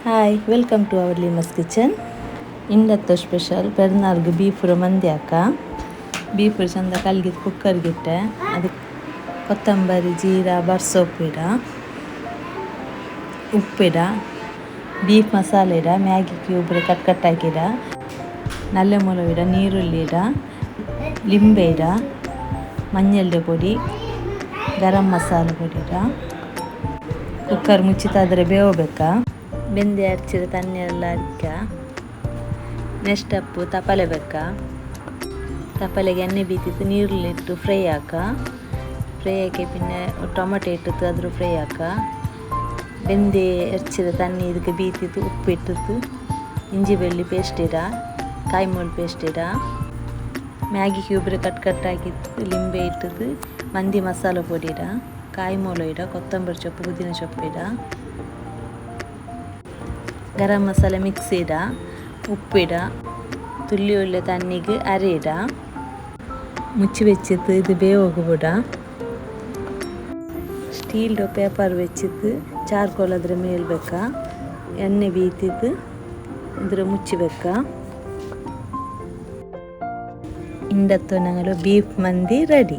Hi welcome to our ಲಿಮಸ್ kitchen. ಇಂದತ್ತು special ಪೆರ್ನಾಲ್ಗೆ ಬೀಫ್ರ ಮಂದಿ ಹಾಕ ಬೀಫ್ರ ಚಂದ ಕಲ್ಗಿದ್ದು ಕುಕ್ಕರ್ಗಿಟ್ಟೆ ಅದಕ್ಕೆ ಕೊತ್ತಂಬರಿ ಜೀರ ಬರ್ಸೊಪ್ಪಿಡ ಉಪ್ಪಿಡ ಬೀಫ್ ಮಸಾಲೆ ಇಡ ಮ್ಯಾಗಿ ಕ್ಯೂಬ್ರೆ ಕಟ್ ಹಾಕಿಡ ನಲ್ಲೆ ಮುಳವಿಡ ನೀರುಳ್ಳಿ ಇಡ ಲಿಂಬೆ ಇಡ ಮಂಜಲ್ಡೆ ಪೊಡಿ ಗರಂ ಮಸಾಲೆ ಪೊಡಿ ಇಡ ಕುಕ್ಕರ್ ಮುಚ್ಚಿತಾದರೆ ಬೇವಬೇಕಾ ಬೆಂದೆ ಅರ್ಚಿದ ತಣ್ಣೀರೆಲ್ಲ ಅರ್ಕ ನೆಕ್ಸ್ಟ್ ಅಪ್ಪು ತಪ್ಪಲೆ ಬೇಕಾ ತಪ್ಪಲೆಗೆ ಎಣ್ಣೆ ಬೀತಿತ್ತು ನೀರುಳ್ಳಿ ಇಟ್ಟು ಫ್ರೈ ಫ್ರೈ ಹಾಕಿ ಪಿನ್ನೆ ಟೊಮೆಟೊ ಇಟ್ಟಿತ್ತು ಅದ್ರ ಫ್ರೈ ಬೆಂದೆ ಎರ್ಚಿದ ತಣ್ಣಿ ಇದಕ್ಕೆ ಬೀತಿತ್ತು ಉಪ್ಪು ಇಟ್ಟಿತ್ತು ಇಂಜಿ ಬೆಳ್ಳಿ ಪೇಸ್ಟ್ ಇಡ ಕಾಯಿ ಮೂಳು ಪೇಸ್ಟ್ ಇಡ ಮ್ಯಾಗಿ ಕ್ಯೂಬ್ರೆ ಕಟ್ ಹಾಕಿತ್ತು ಲಿಂಬೆ ಇಟ್ಟದ್ದು ಮಂದಿ ಮಸಾಲೆ ಪೊಡಿ ಇಡ ಕಾಯಿ ಮೂಳು ಇಡ ಕೊತ್ತಂಬರಿ ಸೊಪ್ಪು ಪುದೀನ ಸೊಪ್ಪು ಇಡ ಗರಂ ಮಸಾಲೆ ಮಿಕ್ಸ್ ಇಡ ಉಪ್ಪಿಡ ತುಳ್ಳಿ ಒಳ್ಳೆ ತಣ್ಣಿಗೆ ಅರೆ ಇಡ ಮುಚ್ಚಿ വെച്ചിട്ട് ಇದು ಬೇಯೋಗು ಬಿಡ ಸ್ಟೀಲ್ ಪೇಪರ್ വെച്ചിട്ട് ಚಾರ್ಕೋಲ್ ಅದ್ರ ಮೇಲೆ ಬೇಕಾ ಎಣ್ಣೆ ಬೀತಿದ್ದು ಇದ್ರ ಮುಚ್ಚಬೇಕಾ ಇಂದತ್ತು ನಂಗಲು ಬೀಫ್ ಮಂದಿ ರೆಡಿ.